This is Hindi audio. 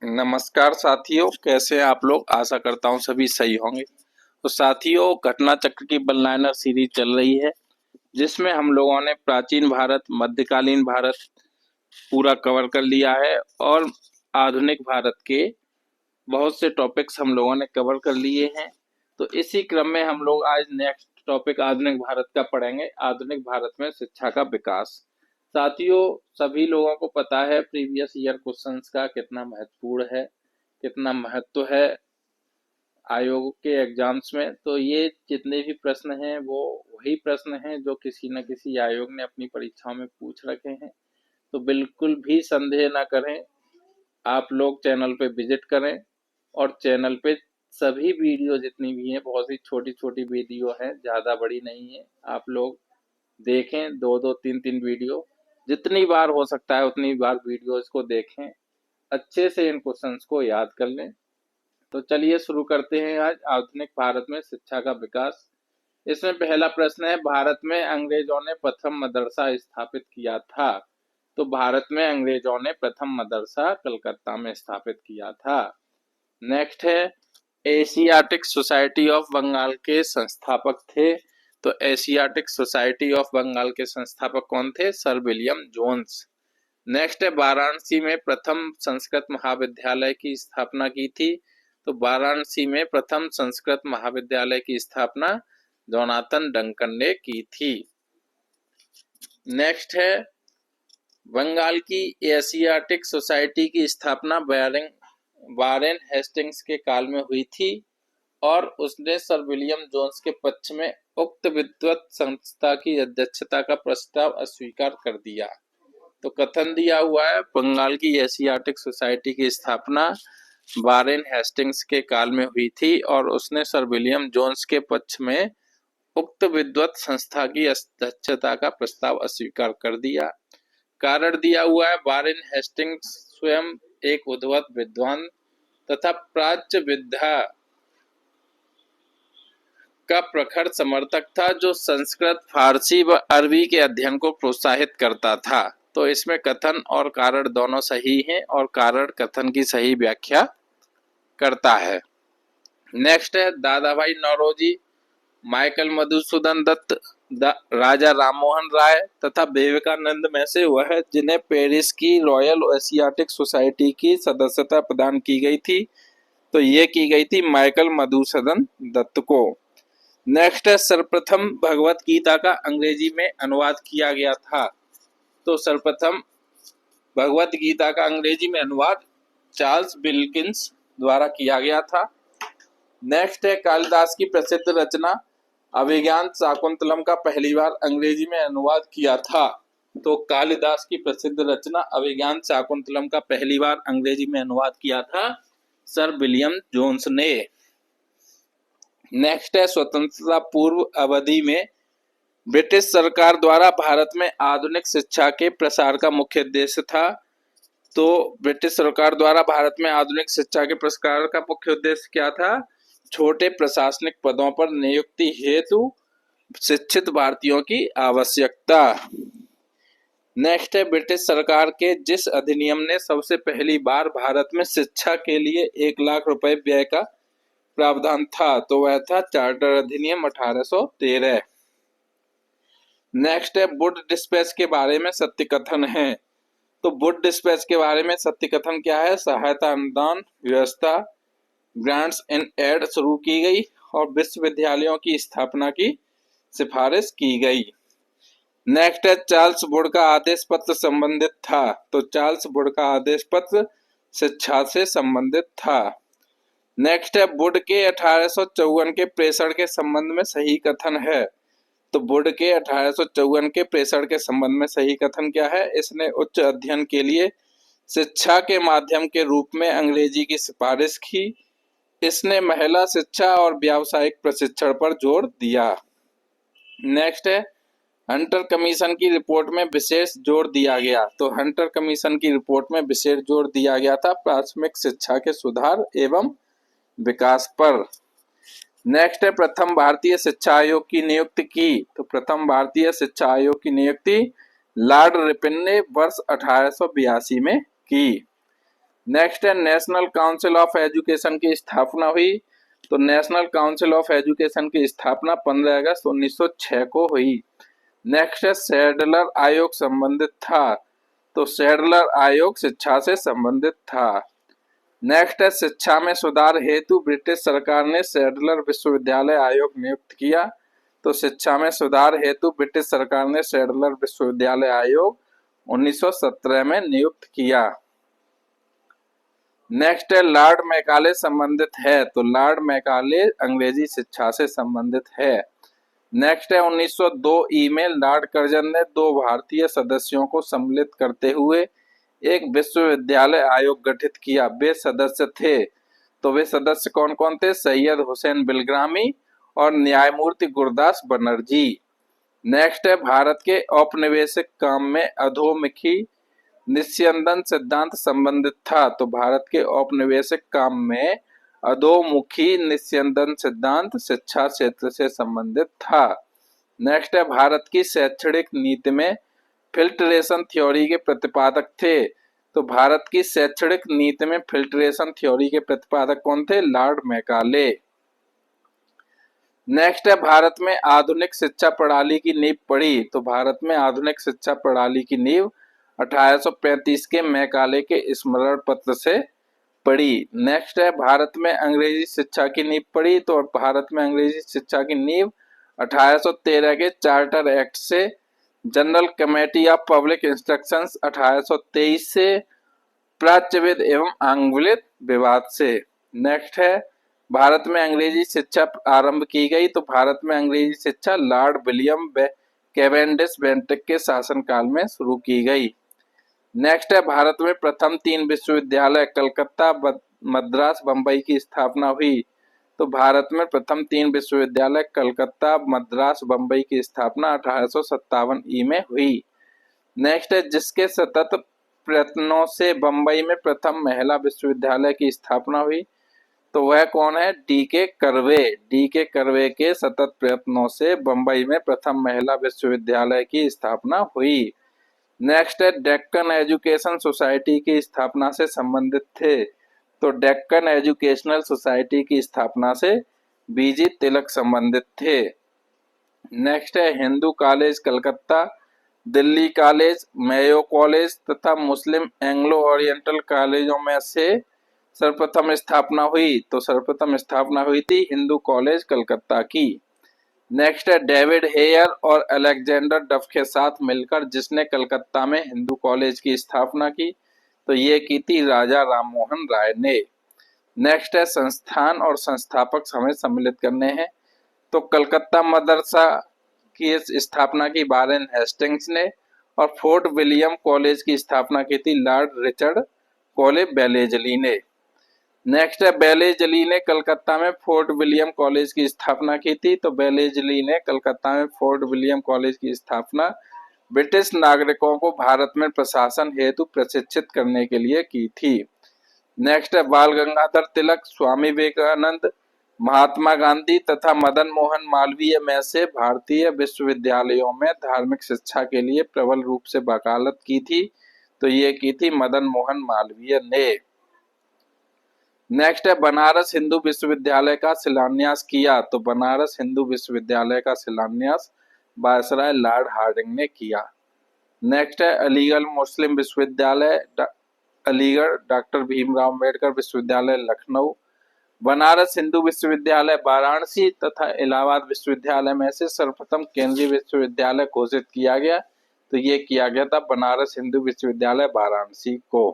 नमस्कार साथियों, कैसे हैं आप लोग। आशा करता हूं सभी सही होंगे। तो साथियों, घटना चक्र की वन लाइनर सीरीज चल रही है जिसमें हम लोगों ने प्राचीन भारत, मध्यकालीन भारत पूरा कवर कर लिया है और आधुनिक भारत के बहुत से टॉपिक्स हम लोगों ने कवर कर लिए हैं। तो इसी क्रम में हम लोग आज नेक्स्ट टॉपिक आधुनिक भारत का पढ़ेंगे। आधुनिक भारत में शिक्षा का विकास। साथियों, सभी लोगों को पता है प्रीवियस ईयर क्वेश्चंस का कितना महत्वपूर्ण है, कितना महत्व है आयोग के एग्जाम्स में। तो ये जितने भी प्रश्न हैं वो वही प्रश्न हैं जो किसी न किसी आयोग ने अपनी परीक्षाओं में पूछ रखे हैं। तो बिल्कुल भी संदेह ना करें, आप लोग चैनल पे विजिट करें और चैनल पे सभी वीडियो जितनी भी हैं, बहुत ही छोटी छोटी वीडियो हैं, ज़्यादा बड़ी नहीं है। आप लोग देखें, दो दो तीन तीन वीडियो, जितनी बार हो सकता है उतनी बार वीडियोज को देखें, अच्छे से इन क्वेश्चंस को याद कर लें। तो चलिए शुरू करते हैं आज आधुनिक भारत में शिक्षा का विकास। इसमें पहला प्रश्न है, भारत में अंग्रेजों ने प्रथम मदरसा स्थापित किया था। तो भारत में अंग्रेजों ने प्रथम मदरसा कलकत्ता में स्थापित किया था। नेक्स्ट है, एशियाटिक सोसाइटी ऑफ बंगाल के संस्थापक थे। तो एशियाटिक सोसाइटी ऑफ बंगाल के संस्थापक कौन थे? Sir William Jones. नेक्स्ट है, वाराणसी में प्रथम संस्कृत महाविद्यालय की स्थापना की थी। तो वाराणसी में प्रथम संस्कृत महाविद्यालय की स्थापना जोनाथन डंकन ने की थी। नेक्स्ट है, बंगाल की एशियाटिक सोसाइटी की स्थापना वारेन हेस्टिंग्स के काल में हुई थी और उसने सर विलियम जोन्स के पक्ष में उक्त विद्वत संस्था की अध्यक्षता का प्रस्ताव अस्वीकार कर दिया। तो कथन दिया हुआ है, बंगाल की एशियाटिक सोसाइटी की स्थापना वारेन हेस्टिंग्स के काल में हुई थी और उसने सर विलियम जोन्स के पक्ष में उक्त विद्वत संस्था की अध्यक्षता का प्रस्ताव अस्वीकार कर दिया। कारण दिया हुआ है, वारेन हेस्टिंग्स स्वयं एक उद्भट विद्वान तथा प्राच्य विद्या का प्रखर समर्थक था जो संस्कृत, फारसी व अरबी के अध्ययन को प्रोत्साहित करता था। तो इसमें कथन और कारण दोनों सही हैं और कारण कथन की सही व्याख्या करता है। नेक्स्ट है, दादा भाई नौरोजी, माइकल मधुसूदन दत्त, राजा राममोहन राय तथा विवेकानंद में से वह जिन्हें पेरिस की रॉयल एशियाटिक सोसाइटी की सदस्यता प्रदान की गई थी। तो ये की गई थी माइकल मधुसूदन दत्त को। नेक्स्ट है, सर्वप्रथम भगवत गीता का अंग्रेजी में अनुवाद किया गया था। तो सर्वप्रथम भगवत गीता का अंग्रेजी में अनुवाद चार्ल्स विल्किंस द्वारा किया गया था। नेक्स्ट है, कालिदास की प्रसिद्ध रचना अभिज्ञान शाकुंतलम का पहली बार अंग्रेजी में अनुवाद किया था। तो कालिदास की प्रसिद्ध रचना अभिज्ञान शाकुंतलम का पहली बार अंग्रेजी में अनुवाद किया था सर विलियम जोन्स ने। नेक्स्ट है, स्वतंत्रता पूर्व अवधि में ब्रिटिश सरकार द्वारा भारत में आधुनिक शिक्षा के प्रसार का मुख्य उद्देश्य था। तो ब्रिटिश सरकार द्वारा भारत में आधुनिक शिक्षा के प्रसार का मुख्य उद्देश्य क्या था? छोटे प्रशासनिक पदों पर नियुक्ति हेतु शिक्षित भारतीयों की आवश्यकता। नेक्स्ट है, ब्रिटिश सरकार के जिस अधिनियम ने सबसे पहली बार भारत में शिक्षा के लिए 1 लाख रुपए व्यय का प्रावधान था, तो वह था चार्टर अधिनियम 1813। नेक्स्ट है, वुड डिस्पैच के बारे में सत्य कथन है। तो वुड डिस्पैच के बारे में सत्य कथन क्या है? सहायता अनुदान व्यवस्था, ग्रांट्स एंड एड शुरू की गई और विश्वविद्यालयों की स्थापना की सिफारिश की गई। नेक्स्ट है, चार्ल्स वुड का आदेश पत्र संबंधित था। तो चार्ल्स वुड का आदेश पत्र शिक्षा से संबंधित था। नेक्स्ट है, वुड के 1854 के प्रेषण के संबंध में सही कथन है। तो वुड के 1854 के प्रेषण के संबंध में सही कथन क्या है? इसने उच्च अध्ययन के लिए शिक्षा के माध्यम के रूप में अंग्रेजी की सिफारिश की। इसने महिला शिक्षा और व्यावसायिक प्रशिक्षण पर जोर दिया। नेक्स्ट है, हंटर कमीशन की रिपोर्ट में विशेष जोर दिया गया। तो हंटर कमीशन की रिपोर्ट में विशेष जोर दिया गया था प्राथमिक शिक्षा के सुधार एवं विकास पर। नेक्स्ट है, प्रथम भारतीय शिक्षा आयोग की नियुक्ति की। तो प्रथम भारतीय शिक्षा आयोग की नियुक्ति लॉर्ड रिपन ने वर्ष 1882 में की। नेक्स्ट है नेशनल काउंसिल ऑफ एजुकेशन की स्थापना हुई। तो नेशनल काउंसिल ऑफ एजुकेशन की स्थापना 15 अगस्त 1906 को हुई। नेक्स्ट है सैडलर आयोग संबंधित था। तो सैडलर आयोग शिक्षा से संबंधित था। नेक्स्ट है शिक्षा में सुधार हेतु ब्रिटिश सरकार ने सैडलर विश्वविद्यालय आयोग नियुक्त किया। तो शिक्षा में सुधार हेतु ब्रिटिश सरकार ने सैडलर विश्वविद्यालय आयोग 1917 में नियुक्त किया। नेक्स्ट है लॉर्ड मैकाले संबंधित है। तो लॉर्ड मैकाले अंग्रेजी शिक्षा से संबंधित है। नेक्स्ट है 1902 में लॉर्ड कर्जन ने 2 भारतीय सदस्यों को सम्मिलित करते हुए एक विश्वविद्यालय आयोग गठित किया। वे सदस्य थे, तो वे सदस्य कौन कौन थे? सैयद हुसैन बिलग्रामी और न्यायमूर्ति गुरदास बनर्जी। नेक्स्ट है भारत के औपनिवेशिक काम में अधोमुखी निस्यंदन सिद्धांत संबंधित था। तो भारत के औपनिवेशिक काम में अधोमुखी निस्यंदन सिद्धांत शिक्षा क्षेत्र से संबंधित था। नेक्स्ट है भारत की शैक्षणिक नीति में फिल्ट्रेशन थ्योरी के प्रतिपादक थे। तो भारत की शैक्षणिक नीति में फिल्ट्रेशन थ्योरी के प्रतिपादक कौन थे? Lord Macaulay. नेक्स्ट है भारत में आधुनिक शिक्षा प्रणाली की नींव पड़ी। तो भारत में आधुनिक शिक्षा प्रणाली की नींव 1835 के मैकाले के स्मरण पत्र से पड़ी। नेक्स्ट है भारत में अंग्रेजी शिक्षा की नींव पड़ी। तो भारत में अंग्रेजी शिक्षा की नींव 1813 के चार्टर एक्ट से, general committee of public instructions 1823 से, प्राच्यविद एवं आंग्लिक विवाद से। नेक्स्ट है भारत में अंग्रेजी शिक्षा आरंभ की गई। तो भारत में अंग्रेजी शिक्षा लॉर्ड विलियम कैवेंडिश बेंटिक के शासनकाल में शुरू की गई। नेक्स्ट है भारत में प्रथम 3 विश्वविद्यालय कलकत्ता, मद्रास, बम्बई की स्थापना हुई। तो भारत में प्रथम 3 विश्वविद्यालय कलकत्ता, मद्रास, बम्बई की स्थापना 1857 में हुई। नेक्स्ट है जिसके सतत प्रयत्नों से बम्बई में प्रथम महिला विश्वविद्यालय की स्थापना हुई। तो वह कौन है? डी.के. कर्वे। डी.के. कर्वे के सतत प्रयत्नों से बम्बई में प्रथम महिला विश्वविद्यालय की स्थापना हुई। नेक्स्ट है डेक्कन एजुकेशन सोसाइटी की स्थापना से संबंधित थे। तो डेक्कन एजुकेशनल सोसाइटी की स्थापना से बीजी तिलक संबंधित थे। नेक्स्ट है Hindu college Calcutta, Delhi college, Mayo college तथा मुस्लिम एंग्लो ओरिएंटल कॉलेजों में से सर्वप्रथम स्थापना हुई। तो सर्वप्रथम स्थापना हुई थी हिंदू कॉलेज कलकत्ता की। नेक्स्ट है डेविड हेयर और अलेक्जेंडर डफ के साथ मिलकर जिसने कलकत्ता में हिंदू कॉलेज की स्थापना की। तो ये की थी राजा राममोहन राय ने। नेक्स्ट है संस्थान और संस्थापक हमें सम्मिलित करने हैं। तो कलकत्ता मदरसा की स्थापना की वारेन हेस्टिंग्स ने और फोर्ट विलियम कॉलेज की स्थापना की थी लॉर्ड रिचर्ड कोले बेलेजली ने। नेक्स्ट है बेलेजली ने कलकत्ता में फोर्ट विलियम कॉलेज की स्थापना की थी। तो बेलेजली ने कलकत्ता में फोर्ट विलियम कॉलेज की स्थापना ब्रिटिश नागरिकों को भारत में प्रशासन हेतु प्रशिक्षित करने के लिए की थी। नेक्स्ट है बाल गंगाधर तिलक, स्वामी विवेकानंद, महात्मा गांधी तथा मदन मोहन मालवीय में से भारतीय विश्वविद्यालयों में धार्मिक शिक्षा के लिए प्रबल रूप से वकालत की थी। तो ये की थी मदन मोहन मालवीय ने। नेक्स्ट है बनारस हिंदू विश्वविद्यालय का शिलान्यास किया। तो बनारस हिंदू विश्वविद्यालय का शिलान्यास वायसराय लॉर्ड हार्डिंग ने किया। नेक्स्ट है अलीगढ़ मुस्लिम विश्वविद्यालय, अलीगढ़ डॉक्टर भीमराव अम्बेडकर विश्वविद्यालय लखनऊ, बनारस हिंदू विश्वविद्यालय वाराणसी तथा इलाहाबाद विश्वविद्यालय में से सर्वप्रथम केंद्रीय विश्वविद्यालय घोषित किया गया। तो ये किया गया था बनारस हिंदू विश्वविद्यालय वाराणसी को।